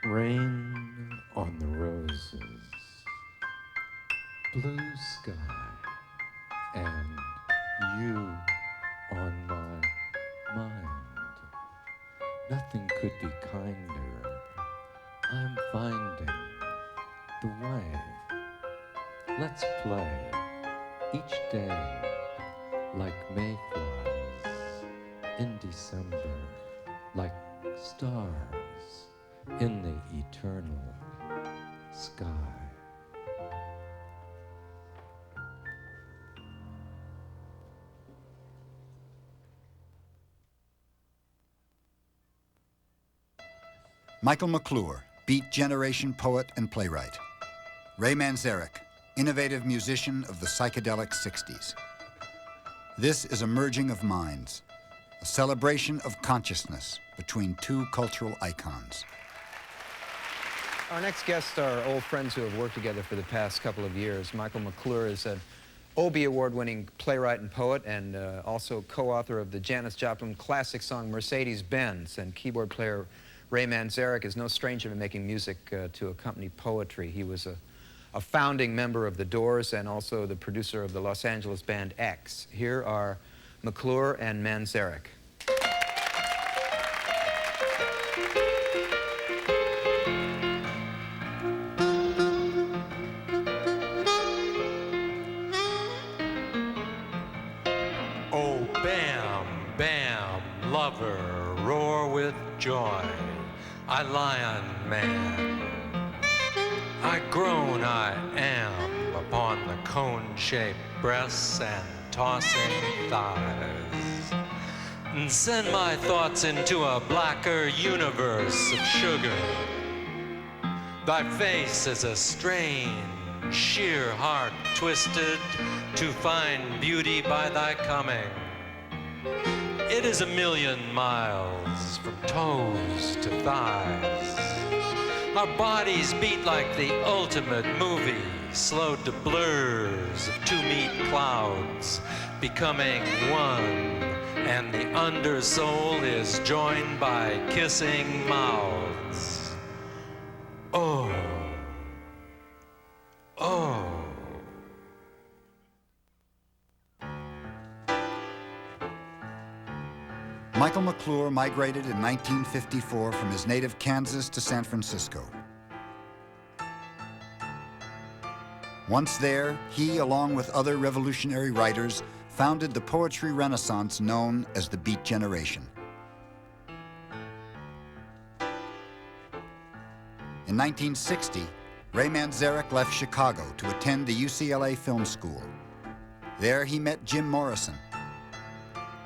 Rain on the roses, blue sky, and you on my mind. Nothing could be kinder. I'm finding the way. Let's play each day like mayflies in December, like stars in the eternal sky. Michael McClure, Beat Generation poet and playwright. Ray Manzarek, innovative musician of the psychedelic 60s. This is a merging of minds, a celebration of consciousness between two cultural icons. Our next guests are old friends who have worked together for the past couple of years. Michael McClure is an Obie Award-winning playwright and poet, and also co-author of the Janis Joplin classic song Mercedes-Benz, and keyboard player Ray Manzarek is no stranger to making music to accompany poetry. He was a founding member of The Doors and also the producer of the Los Angeles band X. Here are McClure and Manzarek. Oh, bam, bam, lover, roar with joy. I lion man. I groan, I am, upon the cone-shaped breasts and tossing thighs. And send my thoughts into a blacker universe of sugar. Thy face is a strange, sheer heart twisted to find beauty by thy coming. It is 1,000,000 miles from toes to thighs. Our bodies beat like the ultimate movie, slowed to blurs of two-meat clouds, becoming one, and the undersoul is joined by kissing mouths. Oh, oh. Michael McClure migrated in 1954 from his native Kansas to San Francisco. Once there, he, along with other revolutionary writers, founded the poetry renaissance known as the Beat Generation. In 1960, Ray Manzarek left Chicago to attend the UCLA Film School. There he met Jim Morrison,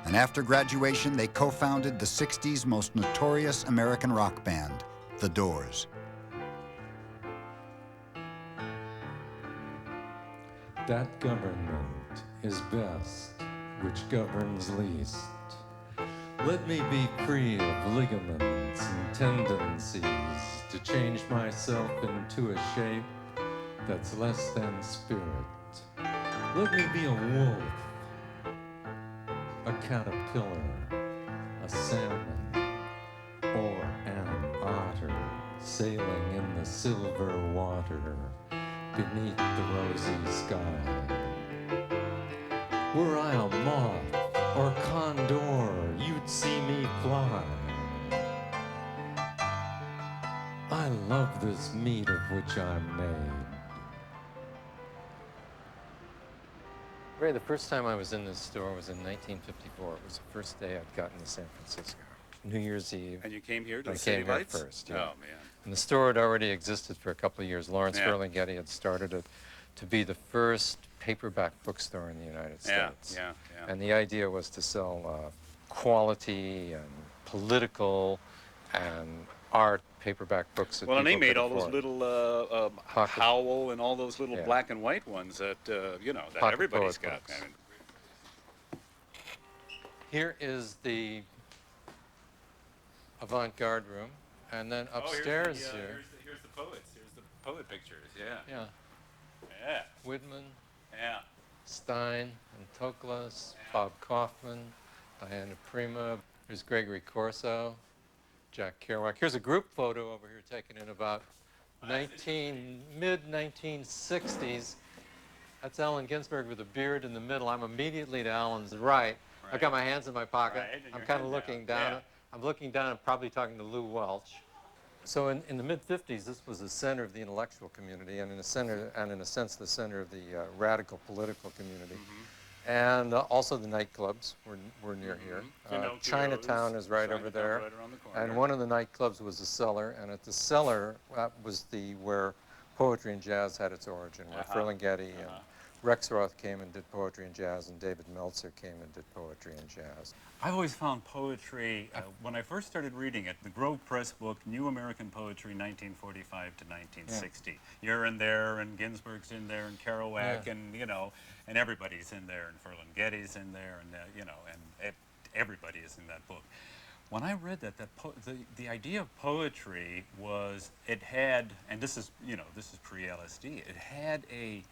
and after graduation, they co-founded the 60s most notorious American rock band, The Doors. That government is best which governs least. Let me be free of ligaments and tendencies to change myself into a shape that's less than spirit. Let me be a wolf, a caterpillar, a salmon, or an otter sailing in the silver water beneath the rosy sky. Were I a moth or condor, you'd see me fly. I love this meat of which I'm made. Ray, the first time I was in this store was in 1954. It was the first day I'd gotten to San Francisco. New Year's Eve. And you came here to I the City came here Lights? first, yeah. Oh, man. And the store had already existed for a couple of years. Lawrence Yeah. Ferlinghetti had started it to be the first paperback bookstore in the United States. Yeah. And the idea was to sell quality and political and art paperback books that Well, and they people made could all those afford. little Pocket- Howl and all those little Yeah. black and white ones that, you know, that Pocket everybody's poet got. books. I mean, Here is the avant-garde room, and then upstairs here. Here's the poets. Here's the poet pictures. Yeah. Yeah, Yeah. Whitman, Yeah. Stein, and Toklas, Bob Kaufman, Diana Prima. There's Gregory Corso, Jack Kerouac. Here's a group photo over here taken in about mid-1960s. That's Allen Ginsberg with a beard in the middle. I'm immediately to Allen's right. I've got my hands in my pocket. Right, and I'm your kind of head looking down. down. Yeah. I'm looking down and probably talking to Lou Welch. So in the mid-50s, this was the center of the intellectual community, and in a sense, the center of the radical political community. And also the nightclubs were near here. Chinatown is right over there. Right around the corner. And one of the nightclubs was the Cellar, and at the Cellar was where poetry and jazz had its origin, where Ferlinghetti and Rexroth came and did poetry and jazz, and David Meltzer came and did poetry and jazz. I've always found poetry, when I first started reading it, the Grove Press book, New American Poetry, 1945 to 1960. You're in there, and Ginsberg's in there, and Kerouac, and, you know, and everybody's in there, and Ferlinghetti's in there, and, you know, and everybody is in that book. When I read that, the idea of poetry was, it had, and this is, you know, this is pre-LSD, it had a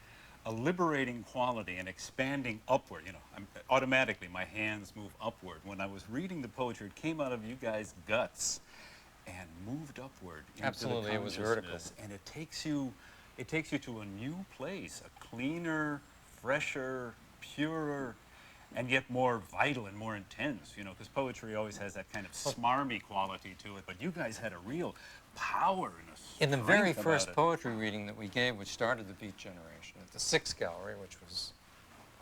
liberating quality and expanding upward. You know, automatically my hands move upward. When I was reading the poetry, it came out of you guys' guts and moved upward into Absolutely, the it was vertical. consciousness, and it takes you to a new place, a cleaner, fresher, purer, and yet more vital and more intense, you know, because poetry always has that kind of smarmy quality to it, but you guys had a real power and a In the very strength first about it. poetry reading that we gave, which started the Beat Generation, at the Six Gallery, which was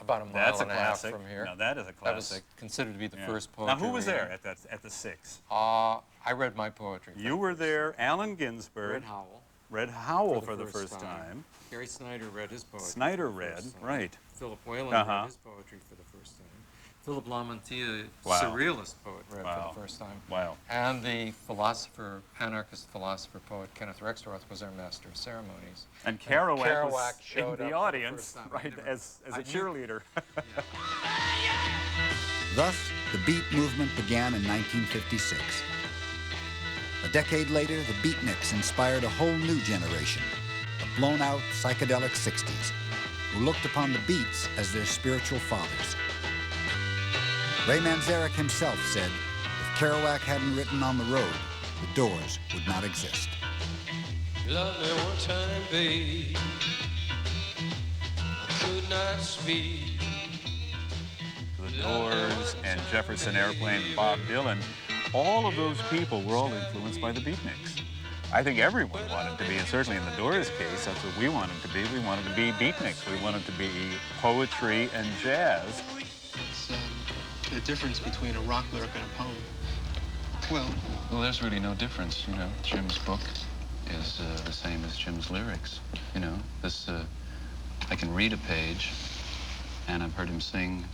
about a mile That's a and a half classic. from here. Now that is a That was classic. considered to be the Yeah. first poetry Now who was reading. there at the Six? I read my poetry. You were there, Allen Ginsberg, Red Howell. Red Howell for the first time. Gary Snyder read his poetry. Snyder for the read, first time. right. Philip Whalen Uh-huh. read his poetry for the first time. Philip Lamontia, Wow. surrealist poet, read Wow. for the first time. Wow. And the philosopher, anarchist philosopher poet Kenneth Rexroth was our master of ceremonies. And Kerouac was showed in up the for audience, first time. right, as I a knew- cheerleader. Thus, the beat movement began in 1956. A decade later, the beatniks inspired a whole new generation, the blown-out psychedelic 60s, who looked upon the beats as their spiritual fathers. Ray Manzarek himself said, if Kerouac hadn't written On the Road, the Doors would not exist. Love me one time, babe. I could not speak. The Doors and Jefferson Airplane, Bob Dylan, all of those people were all influenced by the beatniks. I think everyone wanted to be, and certainly in the Doors case, that's what we wanted to be. We wanted to be beatniks. We wanted to be poetry and jazz. It's the difference between a rock lyric and a poem. Well, there's really no difference, you know. Jim's book is the same as Jim's lyrics, you know. I can read a page, and I've heard him sing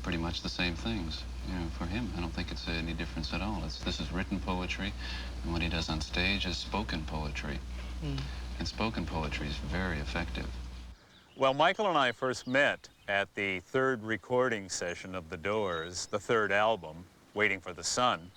pretty much the same things, you know, for him. I don't think it's any difference at all. This is written poetry, and what he does on stage is spoken poetry. And spoken poetry is very effective. Well, Michael and I first met at the third recording session of The Doors, the third album, Waiting for the Sun.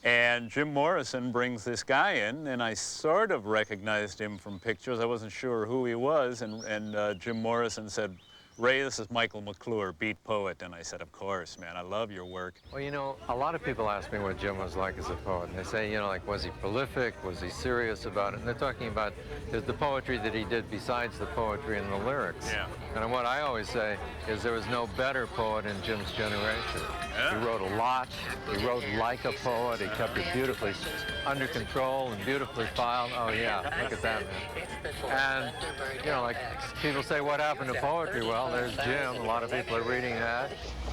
And Jim Morrison brings this guy in, and I sort of recognized him from pictures. I wasn't sure who he was, and Jim Morrison said, Ray, this is Michael McClure, beat poet. And I said, of course, man, I love your work. Well, you know, a lot of people ask me what Jim was like as a poet. And they say, you know, like, was he prolific? Was he serious about it? And they're talking about the poetry that he did besides the poetry and the lyrics. Yeah. And what I always say is there was no better poet in Jim's generation. Yeah. He wrote a lot. He wrote like a poet. He kept it beautifully under control and beautifully filed. Oh, yeah, look at that, man. And, you know, like, people say, what happened to poetry? Well, there's Jim. A lot of people are reading that.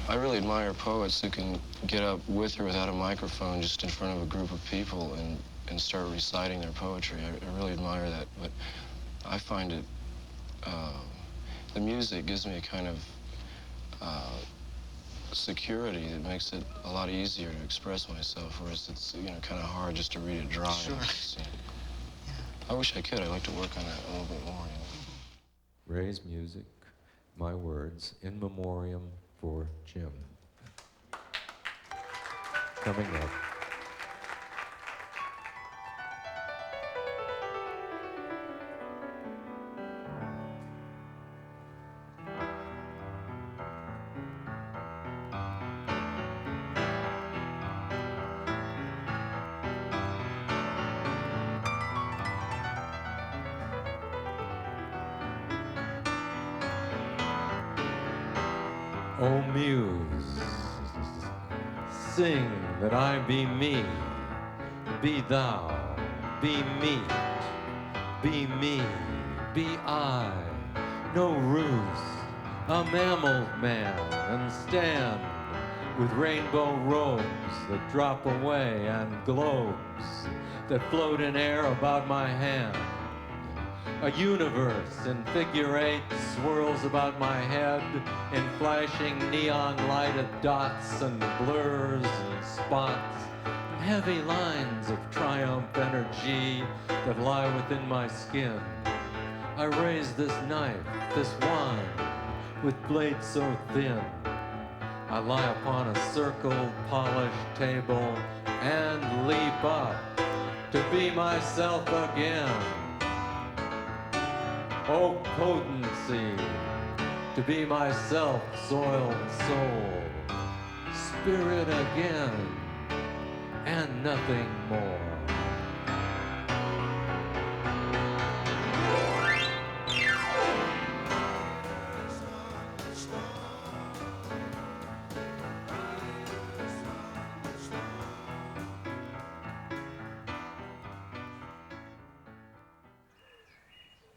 I really admire poets who can get up with or without a microphone just in front of a group of people and start reciting their poetry. I really admire that, but I find it, the music gives me a kind of security that makes it a lot easier to express myself, whereas it's, you know, kind of hard just to read it dry. Sure. I wish I could. I'd like to work on that a little bit more, you know. Ray's music, my words, in memoriam for Jim. Coming up. O muse, sing that I be me, be thou, be meat, be me, be I, no ruse, a mammal man, and stand with rainbow robes that drop away and globes that float in air about my hand. A universe in figure eight swirls about my head in flashing neon lighted dots and blurs and spots, and heavy lines of triumph energy that lie within my skin. I raise this knife, this wand, with blade so thin. I lie upon a circled, polished table and leap up to be myself again. Oh, potency, to be myself, soiled soul, spirit again, and nothing more.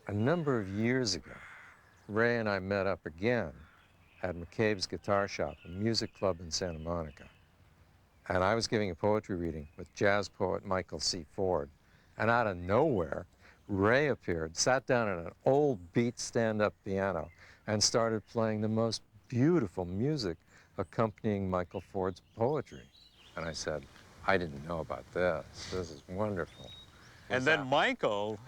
A number of years ago, Ray and I met up again at McCabe's Guitar Shop, a music club in Santa Monica. And I was giving a poetry reading with jazz poet Michael C. Ford. And out of nowhere, Ray appeared, sat down at an old beat stand-up piano, and started playing the most beautiful music accompanying Michael Ford's poetry. And I said, I didn't know about this. This is wonderful. And then Michael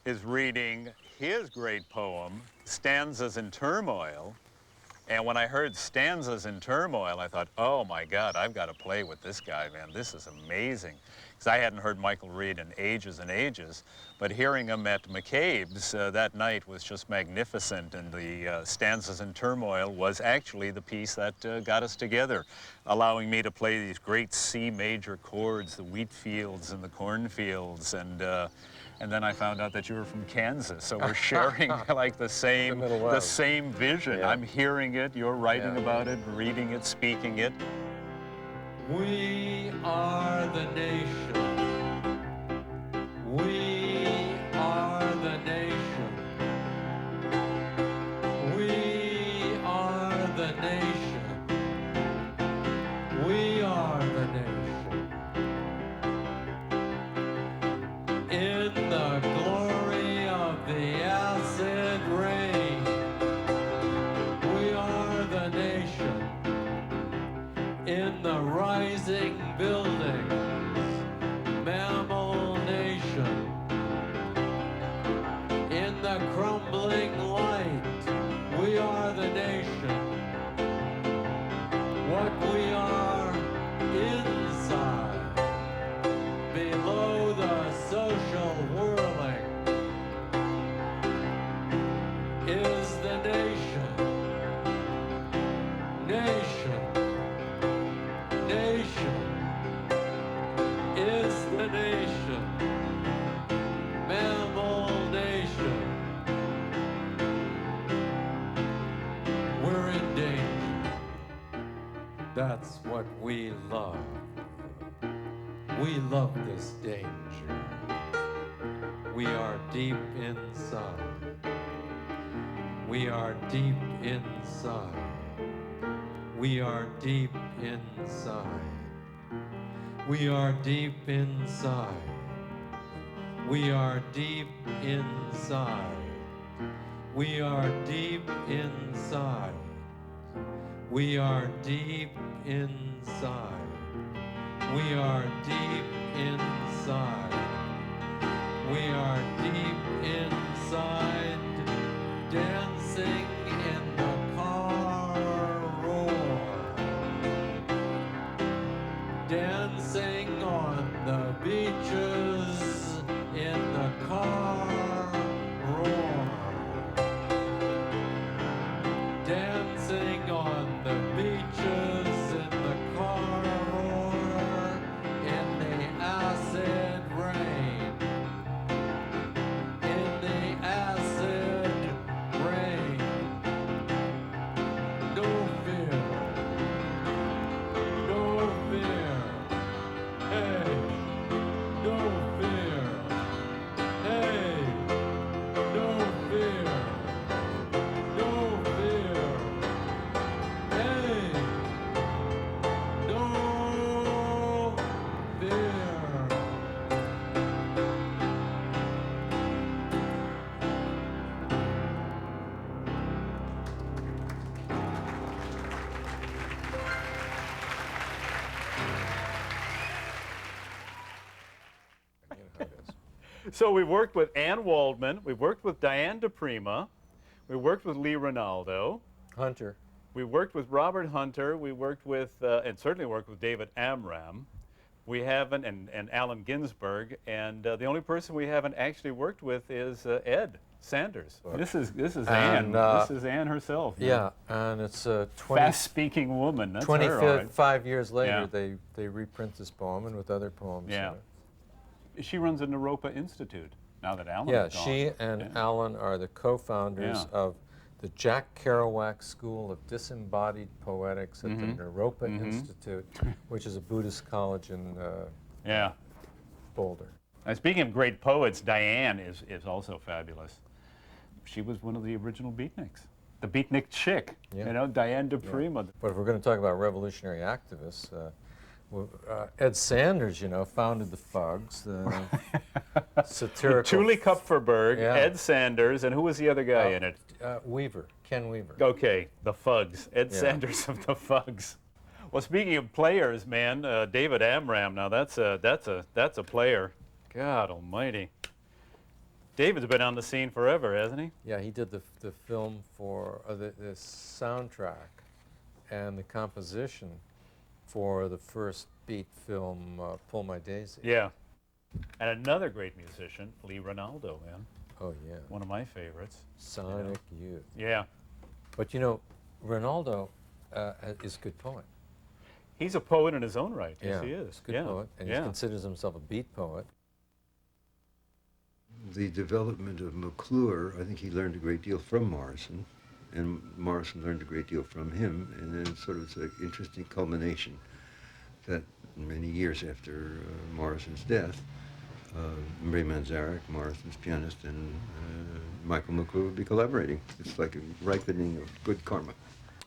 is reading his great poem, Stanzas in Turmoil. And when I heard Stanzas in Turmoil, I thought, oh my God, I've got to play with this guy, man. This is amazing. Because I hadn't heard Michael read in ages and ages. But hearing him at McCabe's that night was just magnificent. And the Stanzas in Turmoil was actually the piece that got us together, allowing me to play these great C major chords, the wheat fields and the cornfields. And then I found out that you were from Kansas, so we're sharing like the same vision. Yeah. I'm hearing it, you're writing about it, reading it, speaking it. We are the nation. We are the nation. We are the nation. We are the nation. In the glory of the acid rain, we are the nation. In the rising buildings, mammal nation. In the crumbling light, we are the nation. What we are inside, below the social whirling, is the nation. Nation. Nation is the nation. Mammal nation. We're in danger. That's what we love. We love this danger. We are deep inside. We are deep inside. We are deep inside. We are deep inside. We are deep inside. We are deep inside. We are deep inside. We are deep inside. We are deep inside, dancing in the car roar, dancing on the beaches in the car roar, dancing on the beaches in the car roar, in the acid rain. So we worked with Ann Waldman, we worked with Diane DePrima, we worked with Lee Ronaldo, Hunter. we worked with Robert Hunter, we worked with, and certainly worked with David Amram. We haven't, and Allen Ginsberg, and the only person we haven't actually worked with is Ed Sanders. This is Ann. This is Ann herself. Yeah, and it's a fast-speaking woman. That's her, all right. 25 years later, Yeah. they reprint this poem and with other poems. Yeah. She runs the Naropa Institute now that Allen Yeah, is gone. she and Allen are the co-founders of the Jack Kerouac School of Disembodied Poetics at the Naropa Institute, which is a Buddhist college in Boulder. Now, speaking of great poets, Diane is also fabulous. She was one of the original beatniks. The beatnik chick, you know, Diane DePrima. Yeah. But if we're going to talk about revolutionary activists, Ed Sanders, you know, founded the Fugs, the satirical... Julie Kupferberg, Ed Sanders, and who was the other guy in it? Weaver, Ken Weaver. Okay, the Fugs, Ed Sanders of the Fugs. Well, speaking of players, man, David Amram. Now that's a player. God Almighty. David's been on the scene forever, hasn't he? Yeah, he did the film for the soundtrack and the composition for the first beat film, Pull My Daisy. Yeah. And another great musician, Lee Ronaldo, man. Oh, yeah. One of my favorites. Sonic Youth. Yeah. But, you know, Ronaldo is a good poet. He's a poet in his own right. Yeah, Yes, he is. he's a good poet, and he considers himself a beat poet. The development of McClure, I think he learned a great deal from Morrison, and Morrison learned a great deal from him, and then sort of it's an interesting culmination that many years after Morrison's death, Ray Manzarek, Morrison's pianist, and Michael McClure would be collaborating. It's like a ripening of good karma.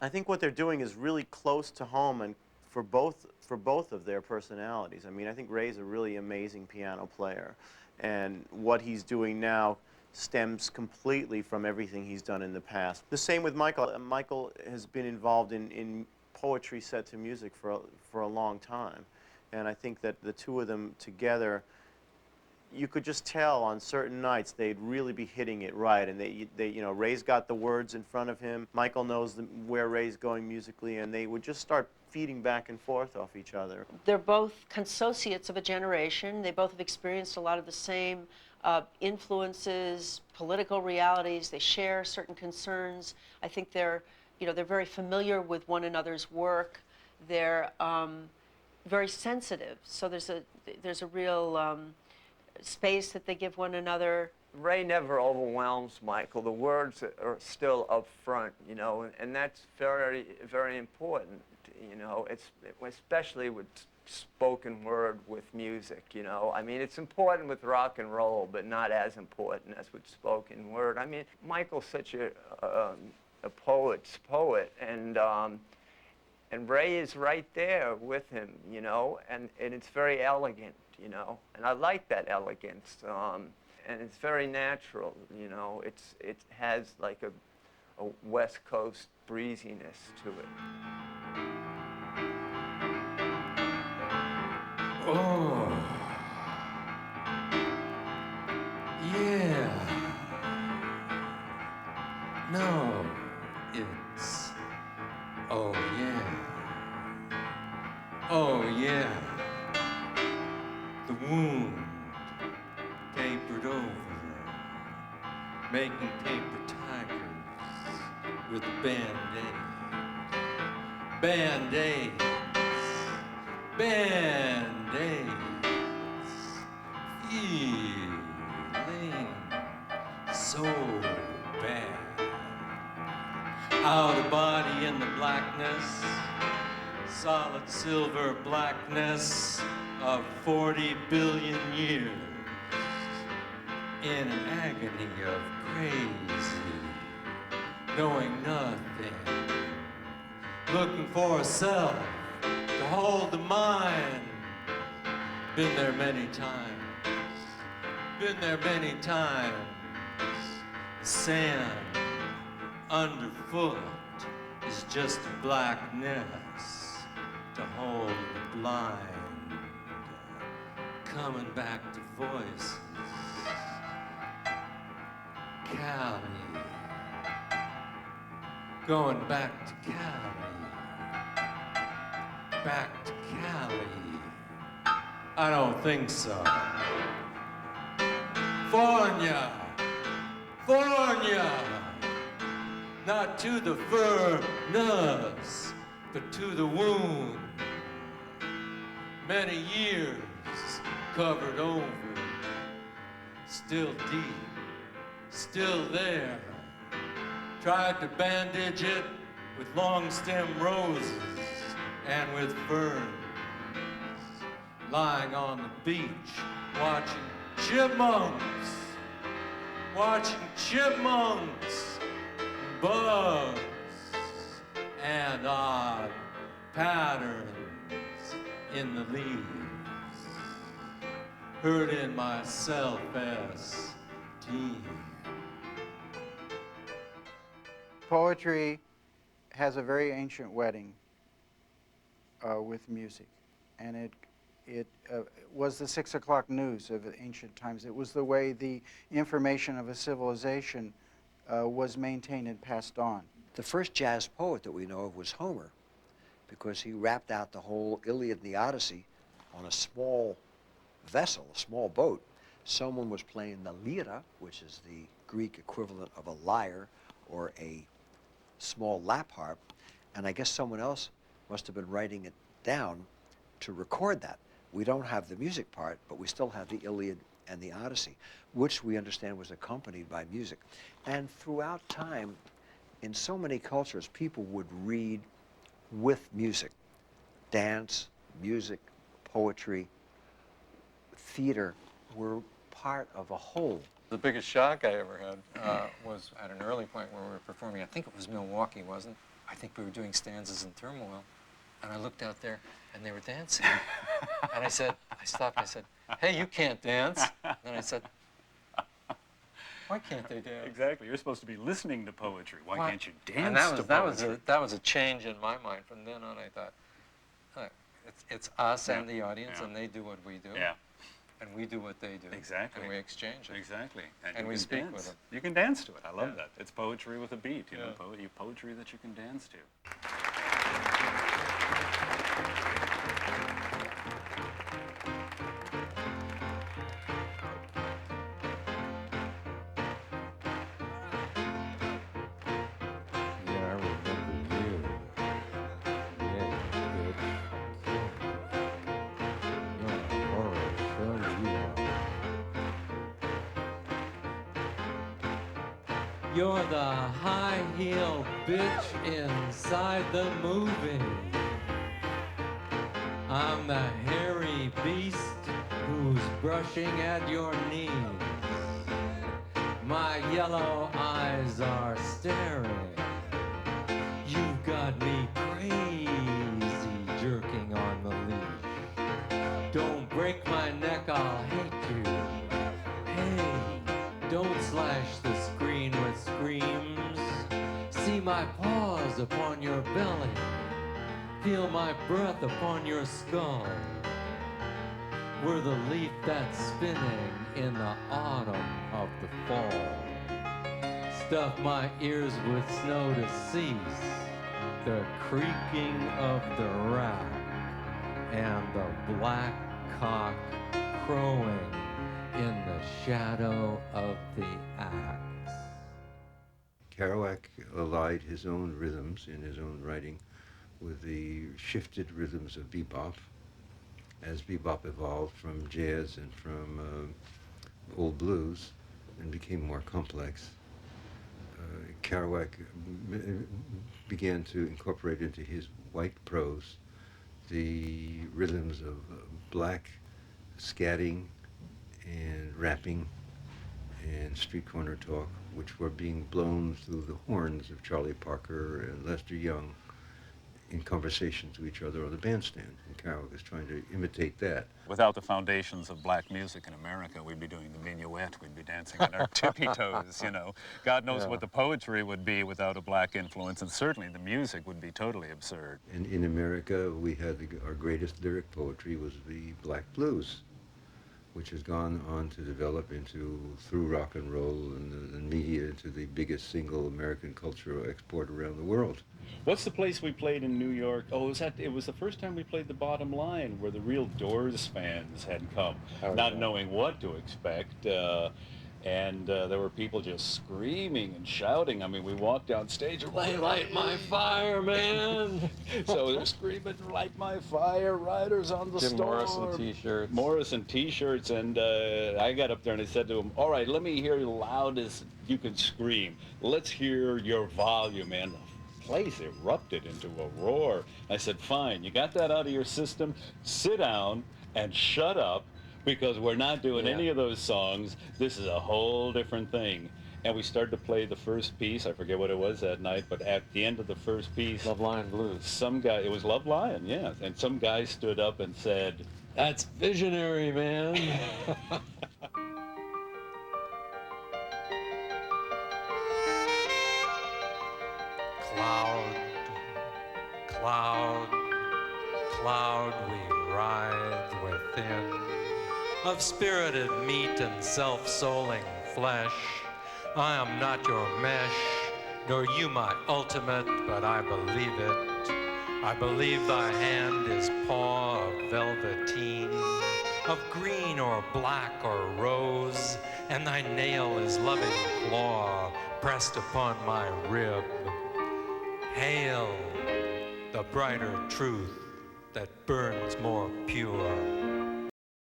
I think what they're doing is really close to home and for both of their personalities. I mean, I think Ray's a really amazing piano player, and what he's doing now stems completely from everything he's done in the past. The same with Michael. Michael has been involved in poetry set to music for a long time, and I think that the two of them together, you could just tell on certain nights they'd really be hitting it right, and they you know, Ray's got the words in front of him, Michael knows where Ray's going musically, and they would just start feeding back and forth off each other. They're both consociates of a generation. They both have experienced a lot of the same influences, political realities. They share certain concerns. I think they're very familiar with one another's work. They're very sensitive. So there's a real space that they give one another. Ray never overwhelms Michael. The words are still up front, you know, and that's very, very important, you know, especially with spoken word with music, you know. I mean, it's important with rock and roll, but not as important as with spoken word. I mean, Michael's such a poet's poet, and Ray is right there with him, you know, and it's very elegant, you know, and I like that elegance, and it's very natural, you know. It has like a West Coast breeziness to it. Oh, yeah. No, it's, oh yeah. Oh yeah. The wound papered over, making paper tigers with Band-Aids. Band-Aids. Band-Aids. Feeling so bad. Out of body in the blackness, solid silver blackness of 40 billion years, in an agony of crazy, knowing nothing, looking for a self to hold the mind. Been there many times, been there many times. The sand underfoot is just a blackness to hold the blind, coming back to voices Going back to Cali. Back to Cali. I don't think so. Fornia. Fornia. Not to the furnace, but to the wound. Many years covered over, still deep, still there. Tried to bandage it with long stem roses and with ferns. Lying on the beach, watching chipmunks, bugs, and odd patterns in the leaves, hurting my self-esteem. Poetry has a very ancient wedding with music, and it was the 6 o'clock news of ancient times. It was the way the information of a civilization was maintained and passed on. The first jazz poet that we know of was Homer, because he rapped out the whole Iliad and the Odyssey on a small vessel, a small boat. Someone was playing the lira, which is the Greek equivalent of a lyre or a small lap harp, and I guess someone else must have been writing it down to record that. We don't have the music part, but we still have the Iliad and the Odyssey, which we understand was accompanied by music. And throughout time, in so many cultures, people would read with music. Dance, music, poetry, theater were part of a whole. The biggest shock I ever had was at an early point where we were performing. I think it was Milwaukee, wasn't it? I think we were doing stanzas in Turmoil. And I looked out there, and they were dancing. And I stopped, I said, hey, you can't dance. And then I said, why can't they dance? Exactly. You're supposed to be listening to poetry. Why can't you dance and to poetry? that was a change in my mind. From then on, I thought, look, it's us and the audience, and they do what we do. Yeah. And we do what they do. Exactly. And we exchange it. Exactly. And we speak with them. You can dance to it. I love that. It's poetry with a beat, you know, poetry that you can dance to. You're the high-heel bitch inside the movie. I'm the hairy beast who's brushing at your knees. My yellow eyes are staring. You've got me crazy jerking on the leash. Don't break my neck, I'll hate you. Hey, don't slash the screen with screams. See my paws upon your belly. Feel my breath upon your skull. We're the leaf that's spinning in the autumn of the fall. Stuff my ears with snow to cease the creaking of the rack and the black cock crowing in the shadow of the axe. Kerouac allied his own rhythms in his own writing with the shifted rhythms of bebop. As bebop evolved from jazz and from old blues and became more complex, Kerouac began to incorporate into his white prose the rhythms of black scatting and rapping and street corner talk, which were being blown through the horns of Charlie Parker and Lester Young in conversation to each other on the bandstand. And Kerouac was trying to imitate that. Without the foundations of black music in America, we'd be doing the minuet, we'd be dancing on our tippy toes, you know. God knows what the poetry would be without a black influence, and certainly the music would be totally absurd. And in America, we had our greatest lyric poetry was the black blues. which has gone on to develop into, through rock and roll and media, into the biggest single American cultural export around the world. What's the place we played in New York? Oh, it was the first time we played the Bottom Line, where the real Doors fans had come, not knowing what to expect. And there were people just screaming and shouting. I mean, we walked down stage, light my fire, man! So they're screaming, light my fire, riders on the Jim storm. Morrison t-shirts. Morrison t-shirts, and I got up there and I said to him, all right, let me hear you loud as you can scream. Let's hear your volume, man. The place erupted into a roar. I said, fine, you got that out of your system? Sit down and shut up, because we're not doing any of those songs. This is a whole different thing. And we started to play the first piece. I forget what it was that night, but at the end of the first piece, Love Lion Blues. some guy, it was Love Lion, yeah, and some guy stood up and said, That's visionary, man. Cloud, cloud, cloud we writhe within, of spirited meat and self-souling flesh. I am not your mesh, nor you my ultimate, but I believe it. I believe thy hand is paw of velveteen, of green or black or rose, and thy nail is loving claw pressed upon my rib. Hail, the brighter truth that burns more pure.